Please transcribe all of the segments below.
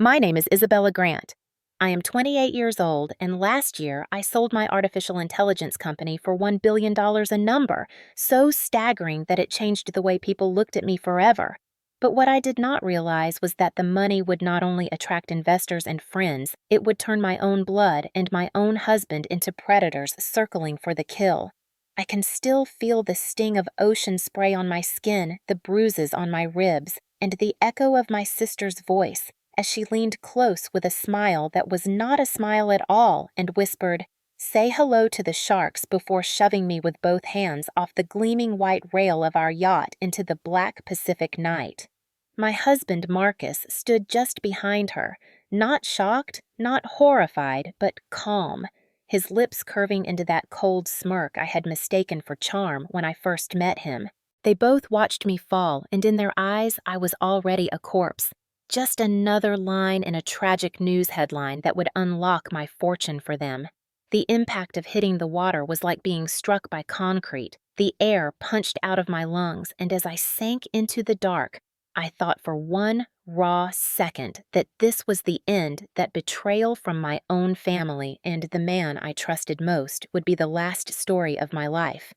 My name is Isabella Grant. I am 28 years old, and last year I sold my artificial intelligence company for $1 billion a number, so staggering that it changed the way people looked at me forever. But what I did not realize was that the money would not only attract investors and friends, it would turn my own blood and my own husband into predators circling for the kill. I can still feel the sting of ocean spray on my skin, the bruises on my ribs, and the echo of my sister's voice as she leaned close with a smile that was not a smile at all and whispered, "Say hello to the sharks before shoving me with both hands off the gleaming white rail of our yacht into the black Pacific night." My husband, Marcus, stood just behind her, not shocked, not horrified, but calm, his lips curving into that cold smirk I had mistaken for charm when I first met him. They both watched me fall, and in their eyes I was already a corpse. Just another line in a tragic news headline that would unlock my fortune for them. The impact of hitting the water was like being struck by concrete. The air punched out of my lungs, and as I sank into the dark, I thought for one raw second that this was the end, that betrayal from my own family and the man I trusted most would be the last story of my life.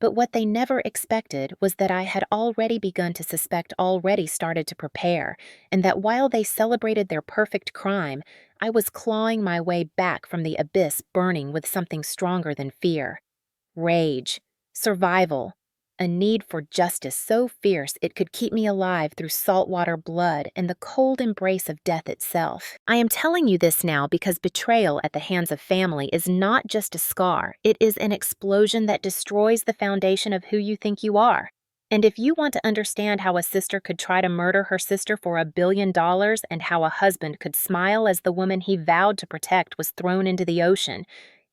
But what they never expected was that I had already begun to suspect, already started to prepare, and that while they celebrated their perfect crime, I was clawing my way back from the abyss, burning with something stronger than fear. Rage, survival, a need for justice so fierce it could keep me alive through saltwater blood and the cold embrace of death itself. I am telling you this now because betrayal at the hands of family is not just a scar, it is an explosion that destroys the foundation of who you think you are. And if you want to understand how a sister could try to murder her sister for $1 billion and how a husband could smile as the woman he vowed to protect was thrown into the ocean,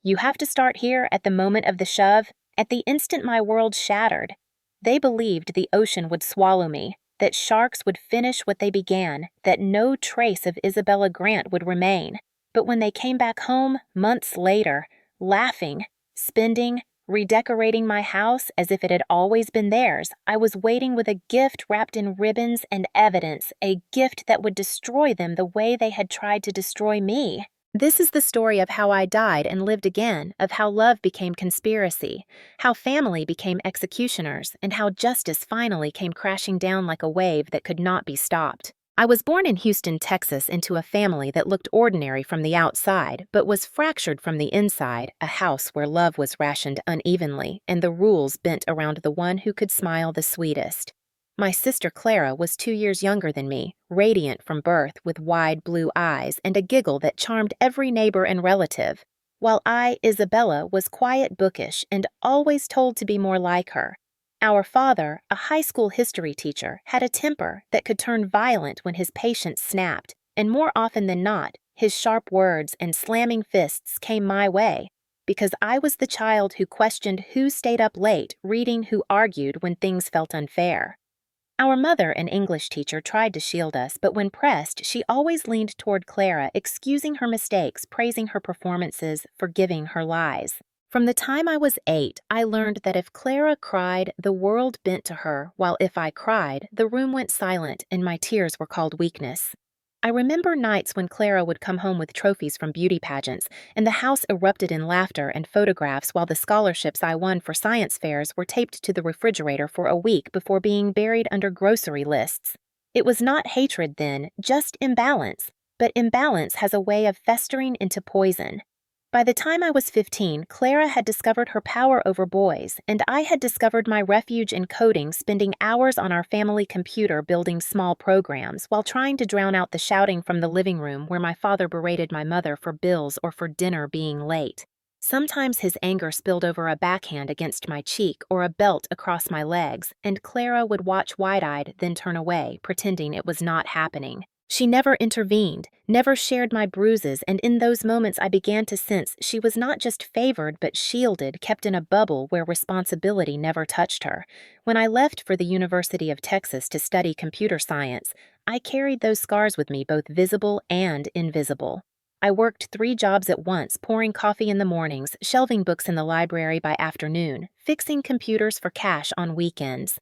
you have to start here at the moment of the shove. At the instant my world shattered. They believed the ocean would swallow me, that sharks would finish what they began, that no trace of Isabella Grant would remain. But when they came back home, months later, laughing, spending, redecorating my house as if it had always been theirs, I was waiting with a gift wrapped in ribbons and evidence, a gift that would destroy them the way they had tried to destroy me. This is the story of how I died and lived again, of how love became conspiracy, how family became executioners, and how justice finally came crashing down like a wave that could not be stopped. I was born in Houston, Texas, into a family that looked ordinary from the outside, but was fractured from the inside, a house where love was rationed unevenly, and the rules bent around the one who could smile the sweetest. My sister Clara was 2 years younger than me, radiant from birth with wide blue eyes and a giggle that charmed every neighbor and relative, while I, Isabella, was quiet, bookish, and always told to be more like her. Our father, a high school history teacher, had a temper that could turn violent when his patience snapped, and more often than not, his sharp words and slamming fists came my way, because I was the child who questioned who stayed up late, reading who argued when things felt unfair. Our mother, an English teacher, tried to shield us, but when pressed, she always leaned toward Clara, excusing her mistakes, praising her performances, forgiving her lies. From the time I was 8, I learned that if Clara cried, the world bent to her, while if I cried, the room went silent and my tears were called weakness. I remember nights when Clara would come home with trophies from beauty pageants, and the house erupted in laughter and photographs while the scholarships I won for science fairs were taped to the refrigerator for a week before being buried under grocery lists. It was not hatred then, just imbalance, but imbalance has a way of festering into poison. By the time I was 15, Clara had discovered her power over boys, and I had discovered my refuge in coding, spending hours on our family computer building small programs while trying to drown out the shouting from the living room where my father berated my mother for bills or for dinner being late. Sometimes his anger spilled over a backhand against my cheek or a belt across my legs, and Clara would watch wide-eyed, then turn away, pretending it was not happening. She never intervened, never shared my bruises, and in those moments I began to sense she was not just favored but shielded, kept in a bubble where responsibility never touched her. When I left for the University of Texas to study computer science, I carried those scars with me, both visible and invisible. I worked 3 jobs at once, pouring coffee in the mornings, shelving books in the library by afternoon, fixing computers for cash on weekends.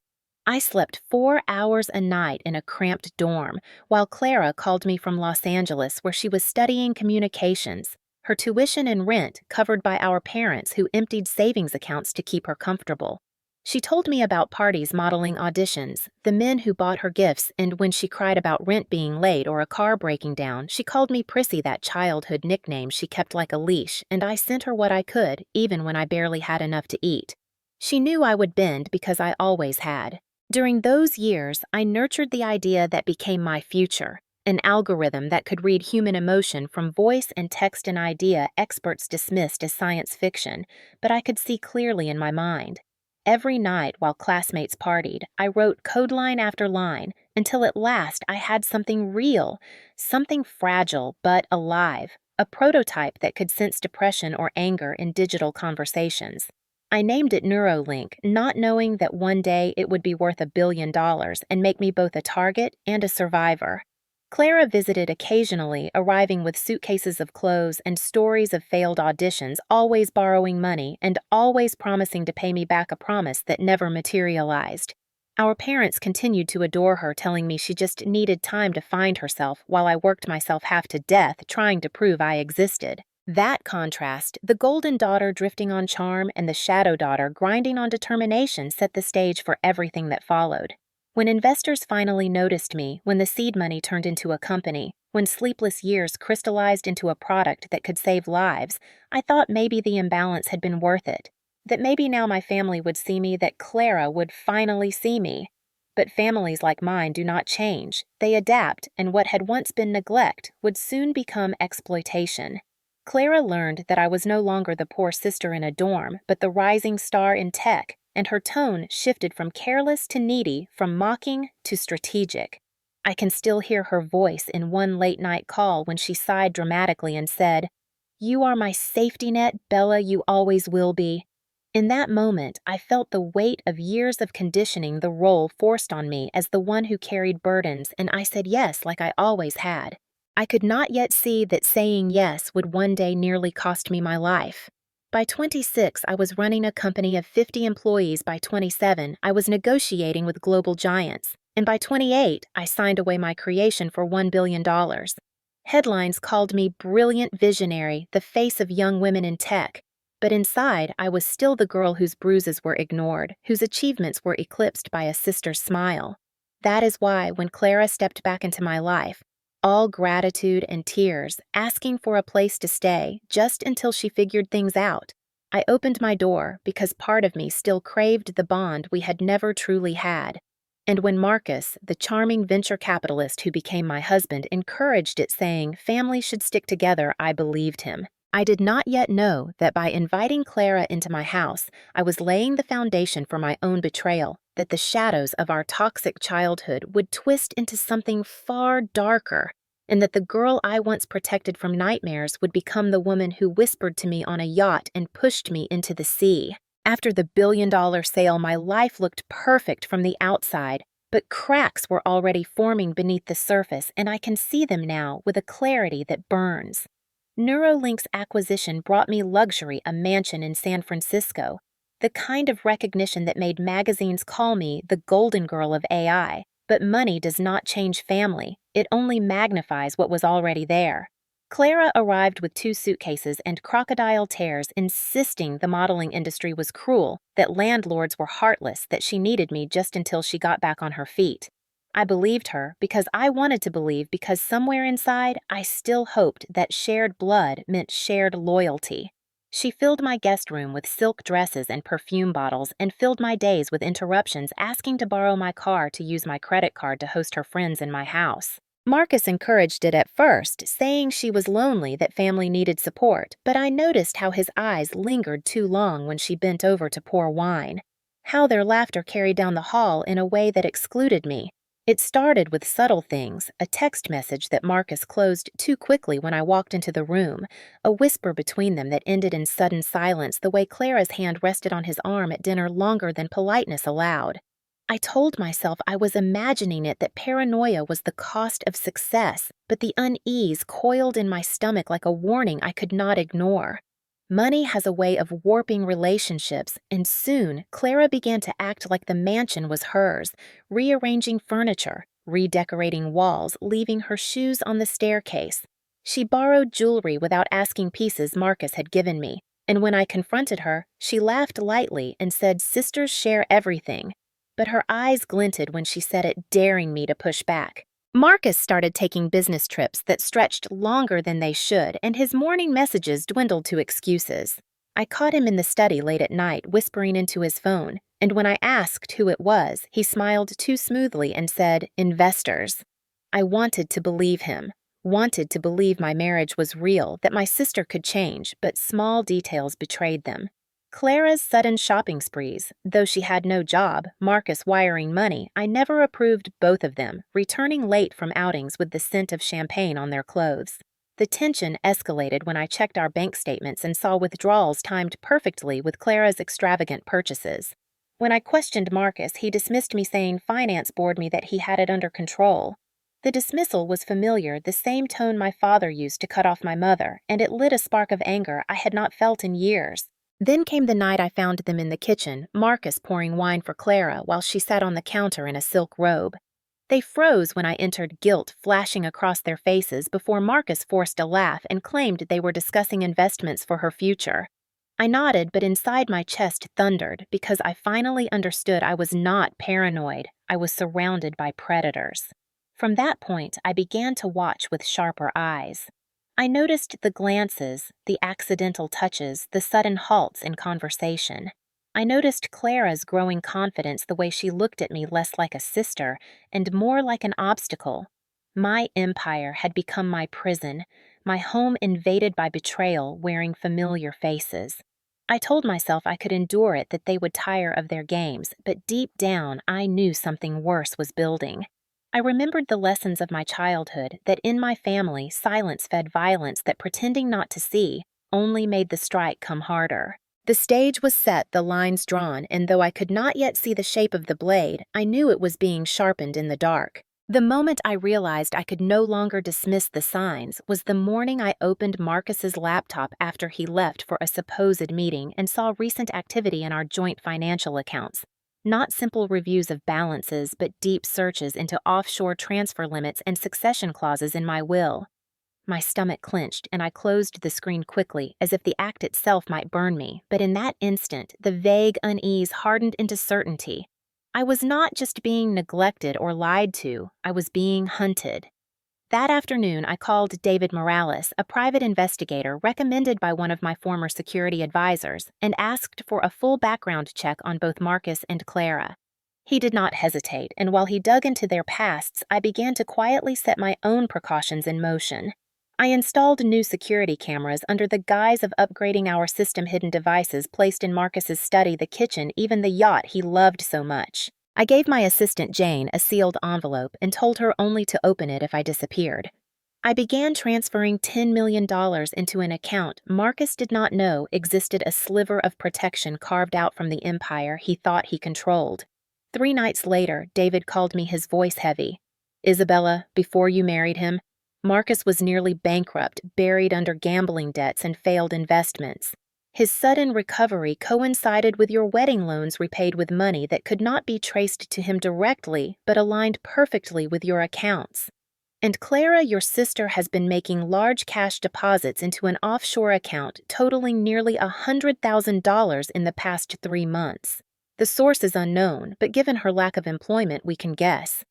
I slept 4 hours a night in a cramped dorm, while Clara called me from Los Angeles, where she was studying communications, her tuition and rent covered by our parents who emptied savings accounts to keep her comfortable. She told me about parties modeling auditions, the men who bought her gifts, and when she cried about rent being late or a car breaking down, she called me Prissy, that childhood nickname she kept like a leash, and I sent her what I could, even when I barely had enough to eat. She knew I would bend because I always had. During those years, I nurtured the idea that became my future, an algorithm that could read human emotion from voice and text, an idea experts dismissed as science fiction, but I could see clearly in my mind. Every night while classmates partied, I wrote code line after line until at last I had something real, something fragile but alive, a prototype that could sense depression or anger in digital conversations. I named it Neuralink, not knowing that one day it would be worth $1 billion and make me both a target and a survivor. Clara visited occasionally, arriving with suitcases of clothes and stories of failed auditions, always borrowing money and always promising to pay me back a promise that never materialized. Our parents continued to adore her, telling me she just needed time to find herself while I worked myself half to death trying to prove I existed. That contrast, the golden daughter drifting on charm and the shadow daughter grinding on determination, set the stage for everything that followed. When investors finally noticed me, when the seed money turned into a company, when sleepless years crystallized into a product that could save lives, I thought maybe the imbalance had been worth it. That maybe now my family would see me, that Clara would finally see me. But families like mine do not change. They adapt, and what had once been neglect would soon become exploitation. Clara learned that I was no longer the poor sister in a dorm, but the rising star in tech, and her tone shifted from careless to needy, from mocking to strategic. I can still hear her voice in one late-night call when she sighed dramatically and said, "You are my safety net, Bella, you always will be." In that moment, I felt the weight of years of conditioning, the role forced on me as the one who carried burdens, and I said yes like I always had. I could not yet see that saying yes would one day nearly cost me my life. By 26, I was running a company of 50 employees. By 27, I was negotiating with global giants. And by 28, I signed away my creation for $1 billion. Headlines called me brilliant visionary, the face of young women in tech. But inside, I was still the girl whose bruises were ignored, whose achievements were eclipsed by a sister's smile. That is why, when Clara stepped back into my life, all gratitude and tears, asking for a place to stay just until she figured things out, I opened my door because part of me still craved the bond we had never truly had. And when Marcus, the charming venture capitalist who became my husband, encouraged it, saying families should stick together, I believed him. I did not yet know that by inviting Clara into my house, I was laying the foundation for my own betrayal, that the shadows of our toxic childhood would twist into something far darker, and that the girl I once protected from nightmares would become the woman who whispered to me on a yacht and pushed me into the sea. After the billion-dollar sale, my life looked perfect from the outside, but cracks were already forming beneath the surface, and I can see them now with a clarity that burns. Neuralink's acquisition brought me luxury, a mansion in San Francisco, the kind of recognition that made magazines call me the golden girl of AI. But money does not change family, it only magnifies what was already there. Clara arrived with 2 suitcases and crocodile tears, insisting the modeling industry was cruel, that landlords were heartless, that she needed me just until she got back on her feet. I believed her because I wanted to believe, because somewhere inside I still hoped that shared blood meant shared loyalty. She filled my guest room with silk dresses and perfume bottles and filled my days with interruptions, asking to borrow my car to use my credit card to host her friends in my house. Marcus encouraged it at first, saying she was lonely, that family needed support, but I noticed how his eyes lingered too long when she bent over to pour wine, how their laughter carried down the hall in a way that excluded me. It started with subtle things, a text message that Marcus closed too quickly when I walked into the room, a whisper between them that ended in sudden silence, the way Clara's hand rested on his arm at dinner longer than politeness allowed. I told myself I was imagining it, that paranoia was the cost of success, but the unease coiled in my stomach like a warning I could not ignore. Money has a way of warping relationships, and soon Clara began to act like the mansion was hers, rearranging furniture, redecorating walls, leaving her shoes on the staircase. She borrowed jewelry without asking pieces Marcus had given me, and when I confronted her, she laughed lightly and said sisters share everything. But her eyes glinted when she said it, daring me to push back. Marcus started taking business trips that stretched longer than they should, and his morning messages dwindled to excuses. I caught him in the study late at night, whispering into his phone, and when I asked who it was, he smiled too smoothly and said, "Investors." I wanted to believe him, wanted to believe my marriage was real, that my sister could change, but small details betrayed them. Clara's sudden shopping sprees, though she had no job, Marcus wiring money, I never approved both of them, returning late from outings with the scent of champagne on their clothes. The tension escalated when I checked our bank statements and saw withdrawals timed perfectly with Clara's extravagant purchases. When I questioned Marcus, he dismissed me, saying finance bored me, that he had it under control. The dismissal was familiar, the same tone my father used to cut off my mother, and it lit a spark of anger I had not felt in years. Then came the night I found them in the kitchen, Marcus pouring wine for Clara while she sat on the counter in a silk robe. They froze when I entered, guilt flashing across their faces, before Marcus forced a laugh and claimed they were discussing investments for her future. I nodded, but inside my chest thundered because I finally understood I was not paranoid. I was surrounded by predators. From that point, I began to watch with sharper eyes. I noticed the glances, the accidental touches, the sudden halts in conversation. I noticed Clara's growing confidence, the way she looked at me less like a sister and more like an obstacle. My empire had become my prison, my home invaded by betrayal wearing familiar faces. I told myself I could endure it, that they would tire of their games, but deep down I knew something worse was building. I remembered the lessons of my childhood, that in my family silence fed violence, that pretending not to see only made the strike come harder. The stage was set, the lines drawn, and though I could not yet see the shape of the blade, I knew it was being sharpened in the dark. The moment I realized I could no longer dismiss the signs was the morning I opened Marcus's laptop after he left for a supposed meeting and saw recent activity in our joint financial accounts. Not simple reviews of balances, but deep searches into offshore transfer limits and succession clauses in my will. My stomach clenched, and I closed the screen quickly, as if the act itself might burn me, but in that instant, the vague unease hardened into certainty. I was not just being neglected or lied to, I was being hunted. That afternoon, I called David Morales, a private investigator recommended by one of my former security advisors, and asked for a full background check on both Marcus and Clara. He did not hesitate, and while he dug into their pasts, I began to quietly set my own precautions in motion. I installed new security cameras under the guise of upgrading our system, hidden devices placed in Marcus's study, the kitchen, even the yacht he loved so much. I gave my assistant Jane a sealed envelope and told her only to open it if I disappeared. I began transferring $10 million into an account Marcus did not know existed a sliver of protection carved out from the empire he thought he controlled. 3 nights later, David called me, his voice heavy. "Isabella, before you married him, Marcus was nearly bankrupt, buried under gambling debts and failed investments. His sudden recovery coincided with your wedding loans repaid with money that could not be traced to him directly, but aligned perfectly with your accounts. And Clara, your sister, has been making large cash deposits into an offshore account totaling nearly $100,000 in the past 3 months. The source is unknown, but given her lack of employment, we can guess."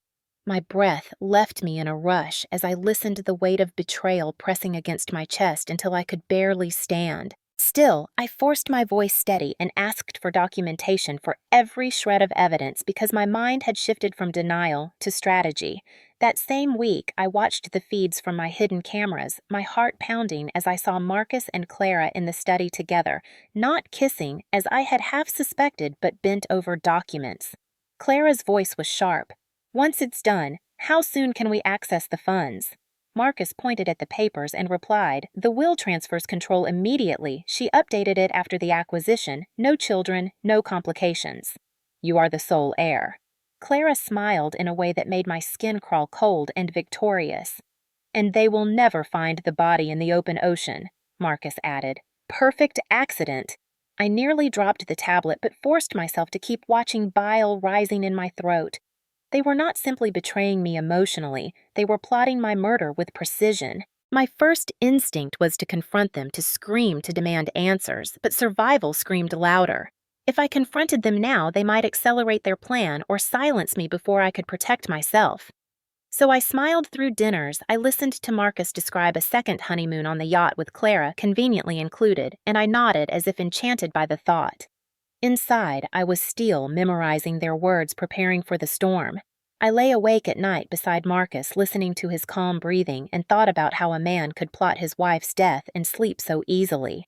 My breath left me in a rush as I listened to the weight of betrayal pressing against my chest until I could barely stand. Still, I forced my voice steady and asked for documentation for every shred of evidence because my mind had shifted from denial to strategy. That same week, I watched the feeds from my hidden cameras, my heart pounding as I saw Marcus and Clara in the study together, not kissing as I had half suspected, but bent over documents. Clara's voice was sharp. "Once it's done, how soon can we access the funds?" Marcus pointed at the papers and replied, "The will transfers control immediately. She updated it after the acquisition. No children, no complications. You are the sole heir." Clara smiled in a way that made my skin crawl cold and victorious. "And they will never find the body in the open ocean," Marcus added. perfect accident. I nearly dropped the tablet but forced myself to keep watching bile rising in my throat. They were not simply betraying me emotionally, they were plotting my murder with precision. My first instinct was to confront them, to scream to demand answers, but survival screamed louder. If I confronted them now, they might accelerate their plan or silence me before I could protect myself. So I smiled through dinners, I listened to Marcus describe a second honeymoon on the yacht with Clara, conveniently included, and I nodded as if enchanted by the thought. Inside, I was steel, memorizing their words, preparing for the storm. I lay awake at night beside Marcus, listening to his calm breathing, and thought about how a man could plot his wife's death and sleep so easily.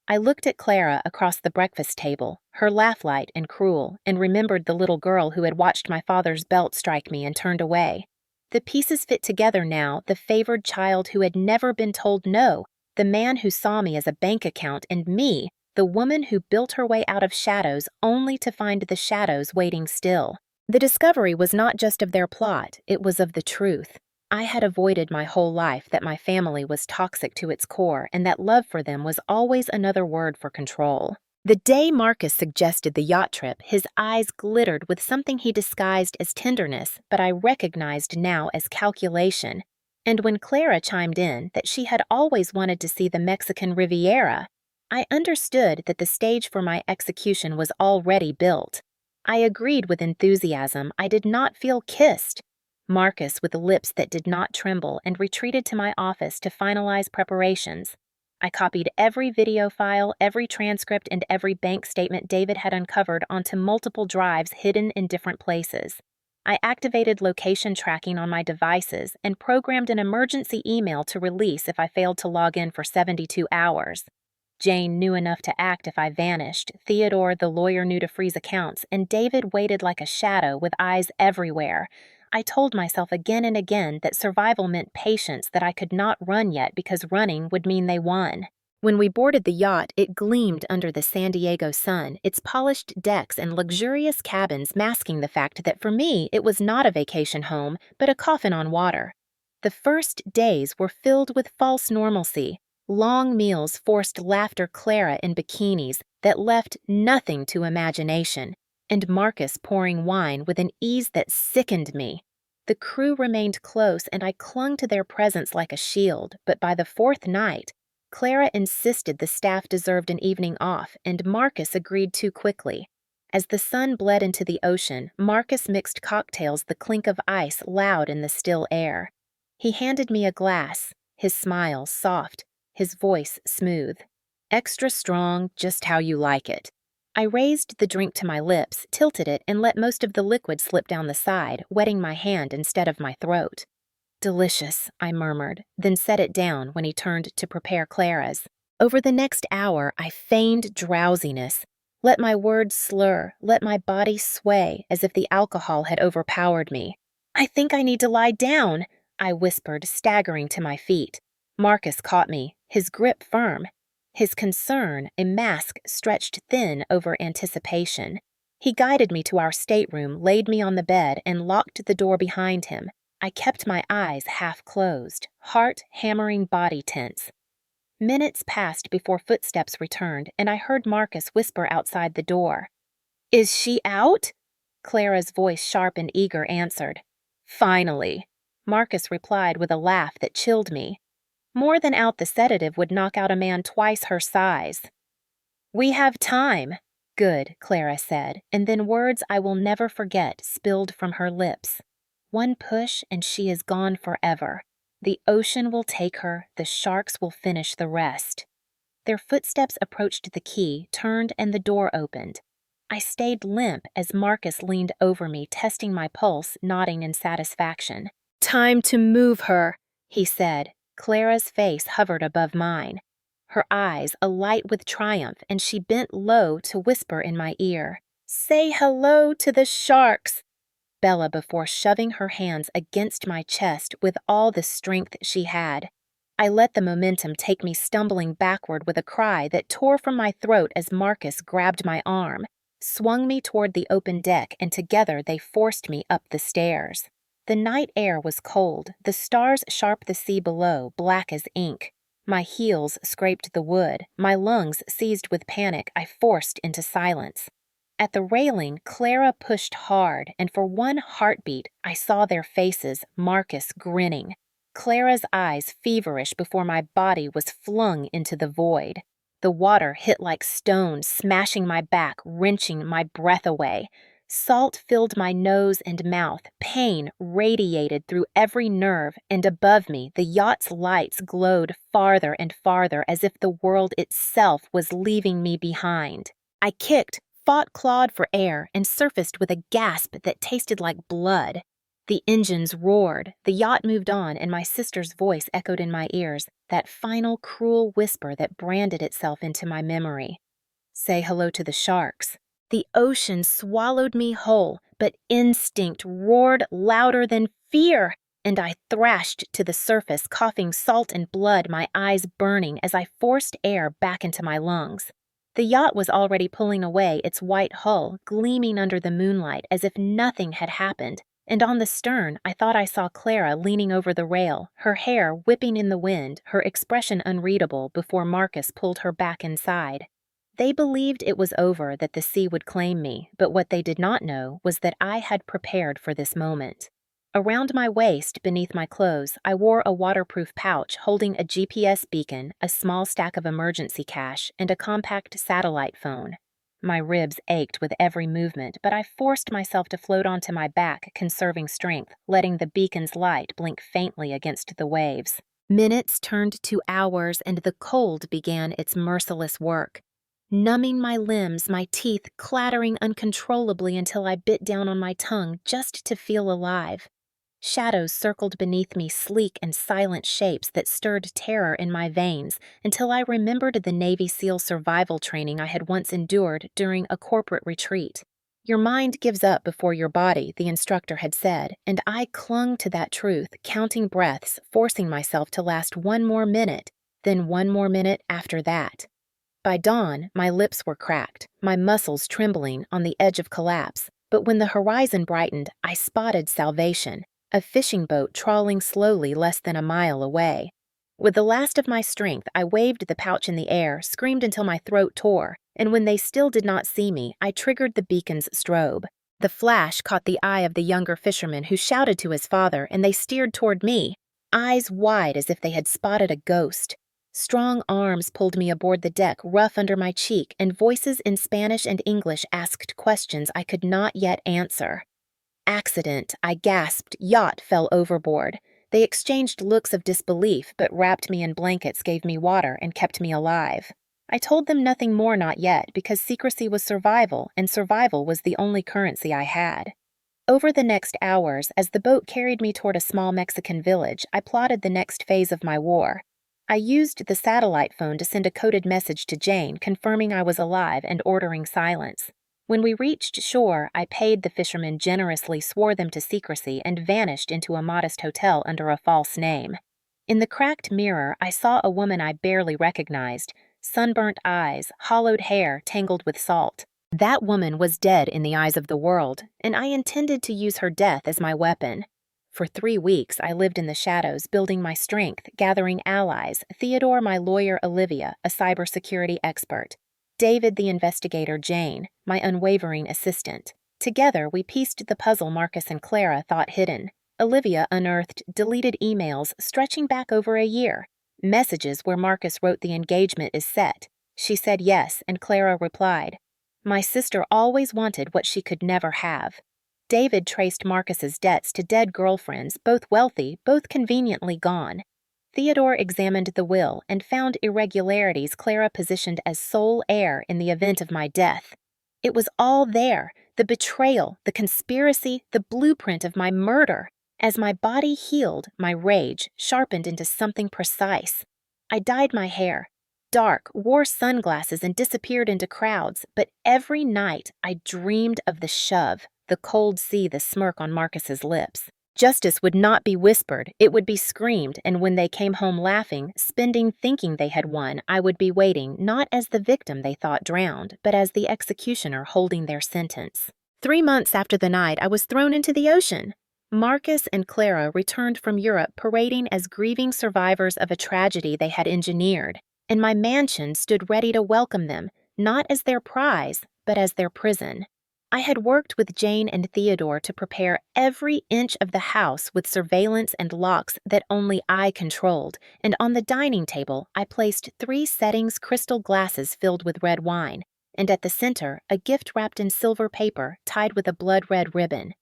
I looked at Clara across the breakfast table, her laugh light and cruel, and remembered the little girl who had watched my father's belt strike me and turned away. The pieces fit together now, the favored child who had never been told no, the man who saw me as a bank account, and me, the woman who built her way out of shadows only to find the shadows waiting still. The discovery was not just of their plot, it was of the truth. I had avoided my whole life that my family was toxic to its core and that love for them was always another word for control. The day Marcus suggested the yacht trip, his eyes glittered with something he disguised as tenderness, but I recognized now as calculation. And when Clara chimed in that she had always wanted to see the Mexican Riviera, I understood that the stage for my execution was already built. I agreed with enthusiasm. I did not feel kissed. Marcus, with lips that did not tremble, and retreated to my office to finalize preparations. I copied every video file, every transcript, and every bank statement David had uncovered onto multiple drives hidden in different places. I activated location tracking on my devices and programmed an emergency email to release if I failed to log in for 72 hours. Jane knew enough to act if I vanished, Theodore the lawyer knew to freeze accounts, and David waited like a shadow with eyes everywhere. I told myself again and again that survival meant patience, that I could not run yet because running would mean they won. When we boarded the yacht, it gleamed under the San Diego sun, its polished decks and luxurious cabins masking the fact that for me it was not a vacation home, but a coffin on water. The first days were filled with false normalcy. Long meals forced laughter, Clara in bikinis that left nothing to imagination, and Marcus pouring wine with an ease that sickened me. The crew remained close, and I clung to their presence like a shield, but by the fourth night, Clara insisted the staff deserved an evening off, and Marcus agreed too quickly. As the sun bled into the ocean, Marcus mixed cocktails, the clink of ice loud in the still air. He handed me a glass, his smile soft, his voice smooth. Extra strong, just how you like it. I raised the drink to my lips, tilted it, and let most of the liquid slip down the side, wetting my hand instead of my throat. Delicious, I murmured, then set it down when he turned to prepare Clara's. Over the next hour, I feigned drowsiness, let my words slur, let my body sway as if the alcohol had overpowered me. I think I need to lie down, I whispered, staggering to my feet. Marcus caught me, his grip firm. His concern, a mask stretched thin over anticipation. He guided me to our stateroom, laid me on the bed, and locked the door behind him. I kept my eyes half closed, heart hammering, body tense. Minutes passed before footsteps returned, and I heard Marcus whisper outside the door. "Is she out?" Clara's voice, sharp and eager, answered. "Finally," Marcus replied with a laugh that chilled me. More than out, the sedative would knock out a man twice her size. "We have time." "Good," Clara said, and then words I will never forget spilled from her lips. "One push and she is gone forever. The ocean will take her, the sharks will finish the rest." Their footsteps approached the key, turned, and the door opened. I stayed limp as Marcus leaned over me, testing my pulse, nodding in satisfaction. "Time to move her," he said. Clara's face hovered above mine, her eyes alight with triumph, and she bent low to whisper in my ear, "Say hello to the sharks." Bella before shoving her hands against my chest with all the strength she had. I let the momentum take me stumbling backward with a cry that tore from my throat as Marcus grabbed my arm, swung me toward the open deck, and together they forced me up the stairs. The night air was cold, the stars sharp the sea below, black as ink. My heels scraped the wood, my lungs seized with panic, I forced into silence. At the railing, Clara pushed hard, and for one heartbeat, I saw their faces, Marcus grinning, Clara's eyes feverish before my body was flung into the void. The water hit like stones, smashing my back, wrenching my breath away. Salt filled my nose and mouth, pain radiated through every nerve, and above me the yacht's lights glowed farther and farther as if the world itself was leaving me behind. I kicked, fought, clawed for air, and surfaced with a gasp that tasted like blood. The engines roared, the yacht moved on, and my sister's voice echoed in my ears, that final cruel whisper that branded itself into my memory. Say hello to the sharks. The ocean swallowed me whole, but instinct roared louder than fear, and I thrashed to the surface, coughing salt and blood, my eyes burning as I forced air back into my lungs. The yacht was already pulling away, its white hull gleaming under the moonlight as if nothing had happened, and on the stern I thought I saw Clara leaning over the rail, her hair whipping in the wind, her expression unreadable before Marcus pulled her back inside. They believed it was over, that the sea would claim me, but what they did not know was that I had prepared for this moment. Around my waist, beneath my clothes, I wore a waterproof pouch holding a GPS beacon, a small stack of emergency cash, and a compact satellite phone. My ribs ached with every movement, but I forced myself to float onto my back, conserving strength, letting the beacon's light blink faintly against the waves. Minutes turned to hours, and the cold began its merciless work. Numbing my limbs, my teeth clattering uncontrollably until I bit down on my tongue just to feel alive. Shadows circled beneath me, sleek and silent shapes that stirred terror in my veins until I remembered the Navy SEAL survival training I had once endured during a corporate retreat. Your mind gives up before your body, the instructor had said, and I clung to that truth, counting breaths, forcing myself to last one more minute, then one more minute after that. By dawn, my lips were cracked, my muscles trembling on the edge of collapse, but when the horizon brightened, I spotted salvation, a fishing boat trawling slowly less than a mile away. With the last of my strength, I waved the pouch in the air, screamed until my throat tore, and when they still did not see me, I triggered the beacon's strobe. The flash caught the eye of the younger fisherman, who shouted to his father, and they steered toward me, eyes wide as if they had spotted a ghost. Strong arms pulled me aboard the deck, rough under my cheek, and voices in Spanish and English asked questions I could not yet answer. Accident, I gasped. Yacht fell overboard. They exchanged looks of disbelief, but wrapped me in blankets, gave me water, and kept me alive. I told them nothing more not yet, because secrecy was survival, and survival was the only currency I had. Over the next hours, as the boat carried me toward a small Mexican village, I plotted the next phase of my war. I used the satellite phone to send a coded message to Jane, confirming I was alive and ordering silence. When we reached shore, I paid the fishermen generously, swore them to secrecy, and vanished into a modest hotel under a false name. In the cracked mirror, I saw a woman I barely recognized, sunburnt eyes, hollowed hair tangled with salt. That woman was dead in the eyes of the world, and I intended to use her death as my weapon. For 3 weeks, I lived in the shadows, building my strength, gathering allies, Theodore, my lawyer, Olivia, a cybersecurity expert, David, the investigator, Jane, my unwavering assistant. Together, we pieced the puzzle Marcus and Clara thought hidden. Olivia unearthed deleted emails stretching back over a year, messages where Marcus wrote the engagement is set. She said yes, and Clara replied, "My sister always wanted what she could never have." David traced Marcus's debts to dead girlfriends, both wealthy, both conveniently gone. Theodore examined the will and found irregularities Clara positioned as sole heir in the event of my death. It was all there, the betrayal, the conspiracy, the blueprint of my murder. As my body healed, my rage sharpened into something precise. I dyed my hair dark, wore sunglasses, and disappeared into crowds, but every night I dreamed of the shove, the cold sea, the smirk on Marcus's lips. Justice would not be whispered, it would be screamed, and when they came home laughing, spending thinking they had won, I would be waiting not as the victim they thought drowned, but as the executioner holding their sentence. 3 months after the night, I was thrown into the ocean. Marcus and Clara returned from Europe parading as grieving survivors of a tragedy they had engineered, and my mansion stood ready to welcome them, not as their prize, but as their prison. I had worked with Jane and Theodore to prepare every inch of the house with surveillance and locks that only I controlled, and on the dining table I placed 3 settings crystal glasses filled with red wine, and at the center a gift wrapped in silver paper tied with a blood-red ribbon.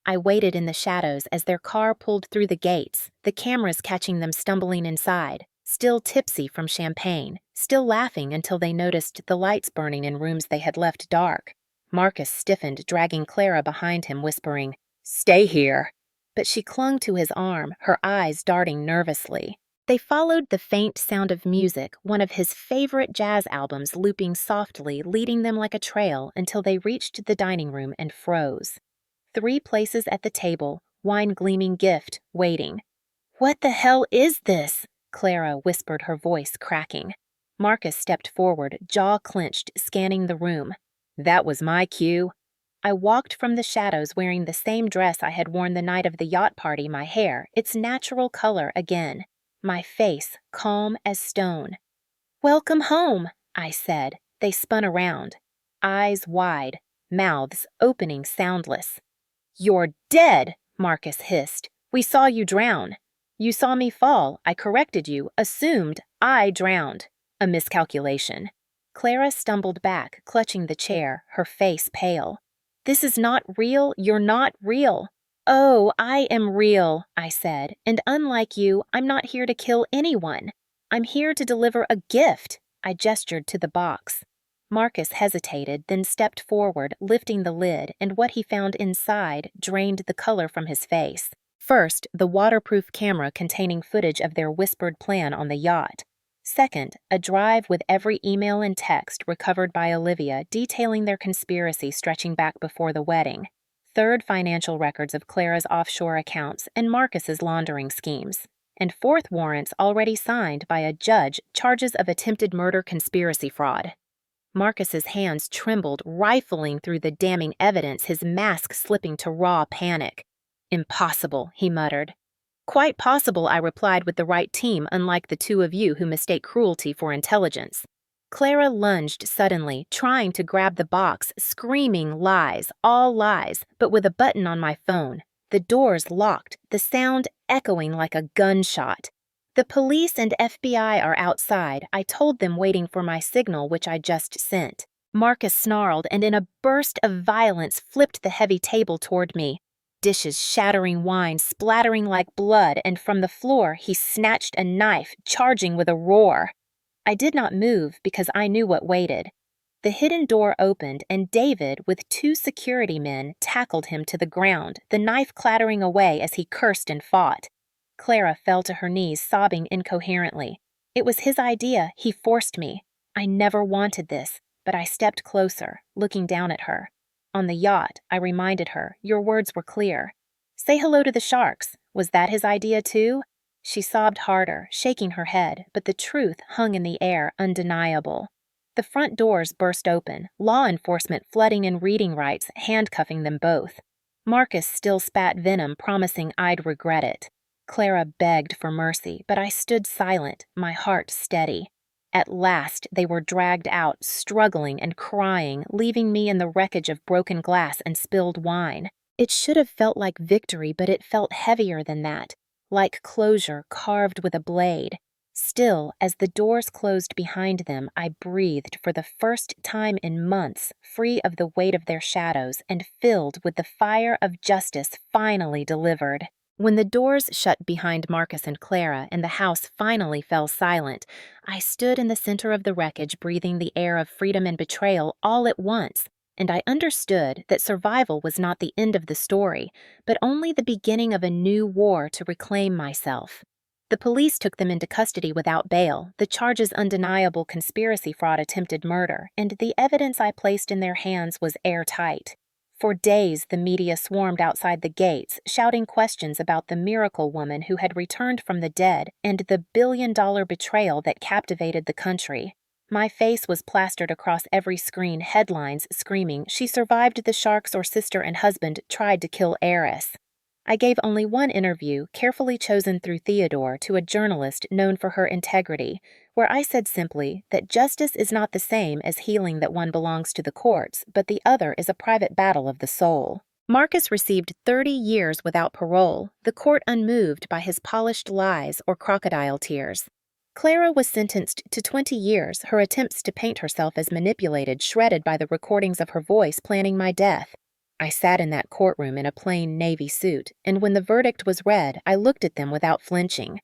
I waited in the shadows as their car pulled through the gates, the cameras catching them stumbling inside, still tipsy from champagne, still laughing until they noticed the lights burning in rooms they had left dark. Marcus stiffened, dragging Clara behind him, whispering, "Stay here." But she clung to his arm, her eyes darting nervously. They followed the faint sound of music, one of his favorite jazz albums looping softly, leading them like a trail until they reached the dining room and froze. 3 places at the table, wine-gleaming gift, waiting. "What the hell is this?" Clara whispered, her voice cracking. Marcus stepped forward, jaw clenched, scanning the room. "That was my cue." I walked from the shadows wearing the same dress I had worn the night of the yacht party, my hair, its natural color again. My face calm as stone. "Welcome home," I said. They spun around, eyes wide, mouths opening soundless. "You're dead," Marcus hissed. "We saw you drown. You saw me fall. I corrected you, assumed I drowned. A miscalculation." Clara stumbled back, clutching the chair, her face pale. "This is not real. You're not real." "Oh, I am real," I said, "and unlike you, I'm not here to kill anyone. I'm here to deliver a gift." I gestured to the box. Marcus hesitated, then stepped forward, lifting the lid, and what he found inside drained the color from his face. First, the waterproof camera containing footage of their whispered plan on the yacht. Second, a drive with every email and text recovered by Olivia detailing their conspiracy stretching back before the wedding. Third, financial records of Clara's offshore accounts and Marcus's laundering schemes. And fourth, warrants already signed by a judge, charges of attempted murder conspiracy fraud. Marcus's hands trembled, rifling through the damning evidence, his mask slipping to raw panic. "Impossible," he muttered. "Quite possible," I replied, "with the right team, unlike the 2 of you who mistake cruelty for intelligence." Clara lunged suddenly, trying to grab the box, screaming lies, all lies, but with a button on my phone. The doors locked, the sound echoing like a gunshot. "The police and FBI are outside. I told them, waiting for my signal, which I just sent." Marcus snarled and in a burst of violence flipped the heavy table toward me. Dishes shattering, wine splattering like blood, and from the floor he snatched a knife, charging with a roar. I did not move because I knew what waited. The hidden door opened, and David, with 2 security men, tackled him to the ground, the knife clattering away as he cursed and fought. Clara fell to her knees, sobbing incoherently. It was his idea. He forced me. I never wanted this, but I stepped closer, looking down at her. On the yacht, I reminded her, your words were clear. "Say hello to the sharks." Was that his idea too? She sobbed harder, shaking her head, but the truth hung in the air, undeniable. The front doors burst open, law enforcement flooding in reading rights, handcuffing them both. Marcus still spat venom, promising I'd regret it. Clara begged for mercy, but I stood silent, my heart steady. At last, they were dragged out, struggling and crying, leaving me in the wreckage of broken glass and spilled wine. It should have felt like victory, but it felt heavier than that, like closure carved with a blade. Still, as the doors closed behind them, I breathed for the first time in months, free of the weight of their shadows and filled with the fire of justice finally delivered. When the doors shut behind Marcus and Clara and the house finally fell silent, I stood in the center of the wreckage, breathing the air of freedom and betrayal all at once, and I understood that survival was not the end of the story, but only the beginning of a new war to reclaim myself. The police took them into custody without bail, the charges undeniable: conspiracy, fraud, attempted murder, and the evidence I placed in their hands was airtight. For days, the media swarmed outside the gates, shouting questions about the miracle woman who had returned from the dead and the billion-dollar betrayal that captivated the country. My face was plastered across every screen, headlines screaming, "She survived the sharks," or "Sister and husband tried to kill heiress." I gave only one interview, carefully chosen through Theodore, to a journalist known for her integrity, where I said simply that justice is not the same as healing that one belongs to the courts, but the other is a private battle of the soul. Marcus received 30 years without parole, the court unmoved by his polished lies or crocodile tears. Clara was sentenced to 20 years, her attempts to paint herself as manipulated shredded by the recordings of her voice planning my death. I sat in that courtroom in a plain navy suit, and when the verdict was read, I looked at them without flinching.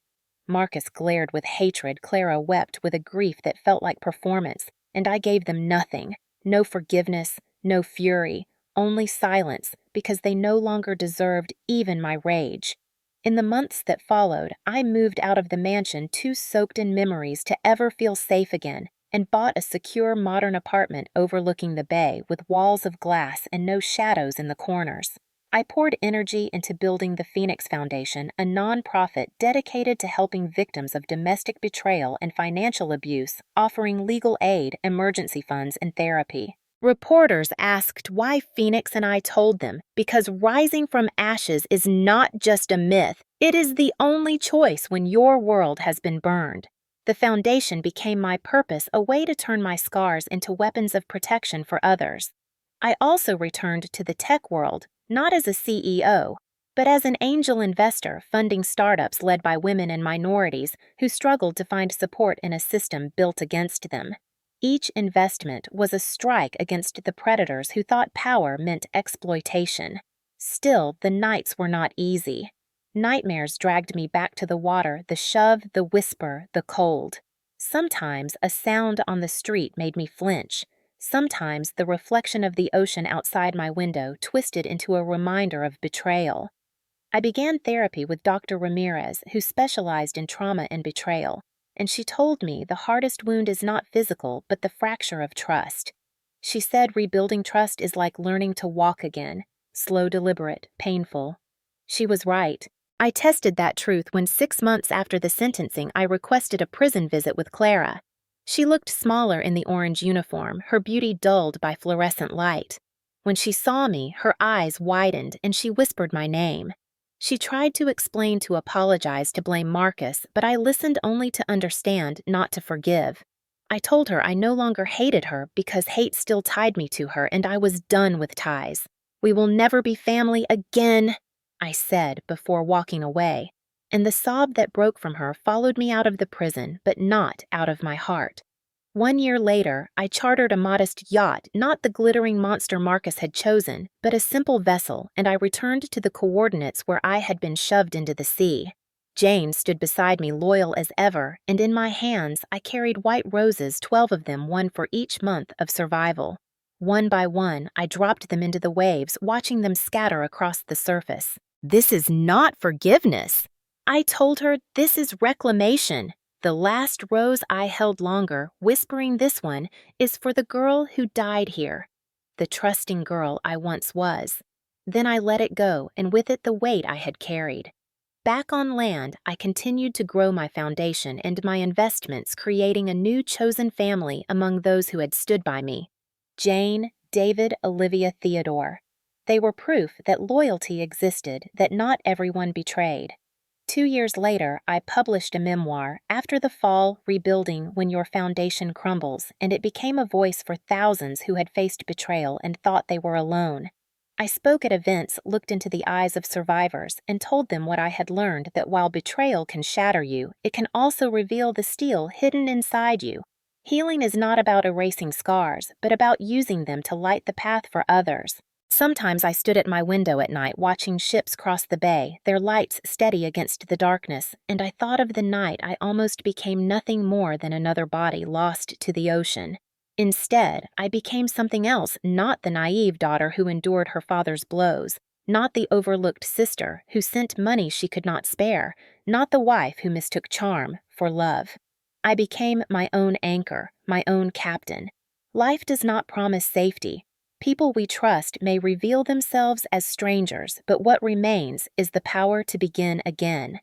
Marcus glared with hatred, Clara wept with a grief that felt like performance, and I gave them nothing. No forgiveness, no fury, only silence, because they no longer deserved even my rage. In the months that followed, I moved out of the mansion too soaked in memories to ever feel safe again, and bought a secure modern apartment overlooking the bay with walls of glass and no shadows in the corners. I poured energy into building the Phoenix Foundation, a nonprofit dedicated to helping victims of domestic betrayal and financial abuse, offering legal aid, emergency funds, and therapy. Reporters asked why Phoenix, and I told them, because rising from ashes is not just a myth, it is the only choice when your world has been burned. The foundation became my purpose, a way to turn my scars into weapons of protection for others. I also returned to the tech world, not as a CEO, but as an angel investor funding startups led by women and minorities who struggled to find support in a system built against them. Each investment was a strike against the predators who thought power meant exploitation. Still, the nights were not easy. Nightmares dragged me back to the water, the shove, the whisper, the cold. Sometimes a sound on the street made me flinch. Sometimes the reflection of the ocean outside my window twisted into a reminder of betrayal. I began therapy with Dr. Ramirez, who specialized in trauma and betrayal, and she told me the hardest wound is not physical, but the fracture of trust. She said rebuilding trust is like learning to walk again, slow, deliberate, painful. She was right. I tested that truth when 6 months after the sentencing I requested a prison visit with Clara. She looked smaller in the orange uniform, her beauty dulled by fluorescent light. When she saw me, her eyes widened and she whispered my name. She tried to explain, to apologize, to blame Marcus, but I listened only to understand, not to forgive. I told her I no longer hated her because hate still tied me to her and I was done with ties. "We will never be family again," I said before walking away, and the sob that broke from her followed me out of the prison, but not out of my heart. 1 year later, I chartered a modest yacht, not the glittering monster Marcus had chosen, but a simple vessel, and I returned to the coordinates where I had been shoved into the sea. Jane stood beside me, loyal as ever, and in my hands I carried white roses, 12 of them, one for each month of survival. One by one, I dropped them into the waves, watching them scatter across the surface. "This is not forgiveness," I told her. "This is reclamation." The last rose I held longer, whispering this one, is for the girl who died here, the trusting girl I once was. Then I let it go, and with it the weight I had carried. Back on land, I continued to grow my foundation and my investments, creating a new chosen family among those who had stood by me. Jane, David, Olivia, Theodore. They were proof that loyalty existed, that not everyone betrayed. 2 years later, I published a memoir, After the Fall, Rebuilding When Your Foundation Crumbles, and it became a voice for thousands who had faced betrayal and thought they were alone. I spoke at events, looked into the eyes of survivors, and told them what I had learned, that while betrayal can shatter you, it can also reveal the steel hidden inside you. Healing is not about erasing scars, but about using them to light the path for others. Sometimes I stood at my window at night watching ships cross the bay, their lights steady against the darkness, and I thought of the night I almost became nothing more than another body lost to the ocean. Instead, I became something else, not the naive daughter who endured her father's blows, not the overlooked sister who sent money she could not spare, not the wife who mistook charm for love. I became my own anchor, my own captain. Life does not promise safety. People we trust may reveal themselves as strangers, but what remains is the power to begin again.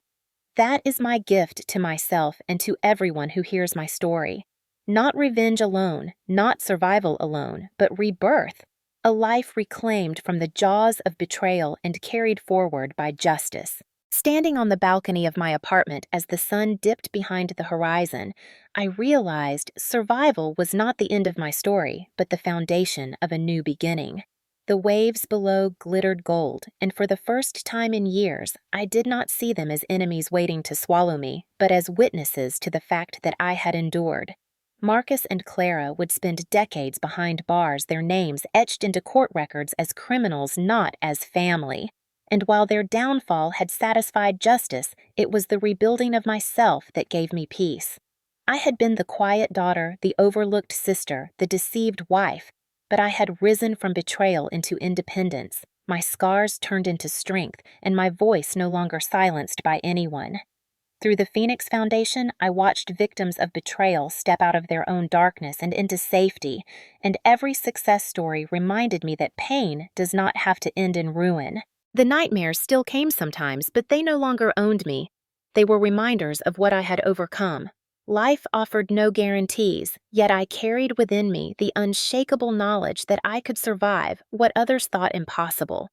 That is my gift to myself and to everyone who hears my story. Not revenge alone, not survival alone, but rebirth. A life reclaimed from the jaws of betrayal and carried forward by justice. Standing on the balcony of my apartment as the sun dipped behind the horizon, I realized survival was not the end of my story, but the foundation of a new beginning. The waves below glittered gold, and for the first time in years, I did not see them as enemies waiting to swallow me, but as witnesses to the fact that I had endured. Marcus and Clara would spend decades behind bars, their names etched into court records as criminals, not as family. And while their downfall had satisfied justice, it was the rebuilding of myself that gave me peace. I had been the quiet daughter, the overlooked sister, the deceived wife, but I had risen from betrayal into independence, my scars turned into strength, and my voice no longer silenced by anyone. Through the Phoenix Foundation, I watched victims of betrayal step out of their own darkness and into safety, and every success story reminded me that pain does not have to end in ruin. The nightmares still came sometimes, but they no longer owned me. They were reminders of what I had overcome. Life offered no guarantees, yet I carried within me the unshakable knowledge that I could survive what others thought impossible.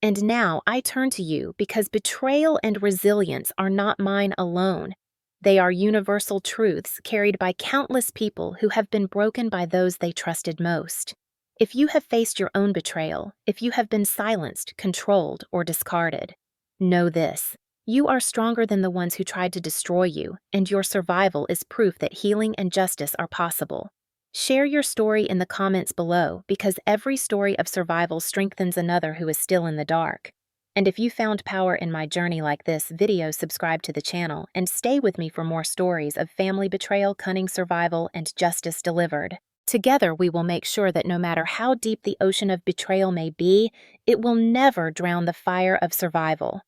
And now I turn to you because betrayal and resilience are not mine alone. They are universal truths carried by countless people who have been broken by those they trusted most. If you have faced your own betrayal, if you have been silenced, controlled, or discarded, know this: you are stronger than the ones who tried to destroy you, and your survival is proof that healing and justice are possible. Share your story in the comments below because every story of survival strengthens another who is still in the dark. And if you found power in my journey like this video, subscribe to the channel and stay with me for more stories of family betrayal, cunning survival, and justice delivered. Together we will make sure that no matter how deep the ocean of betrayal may be, it will never drown the fire of survival.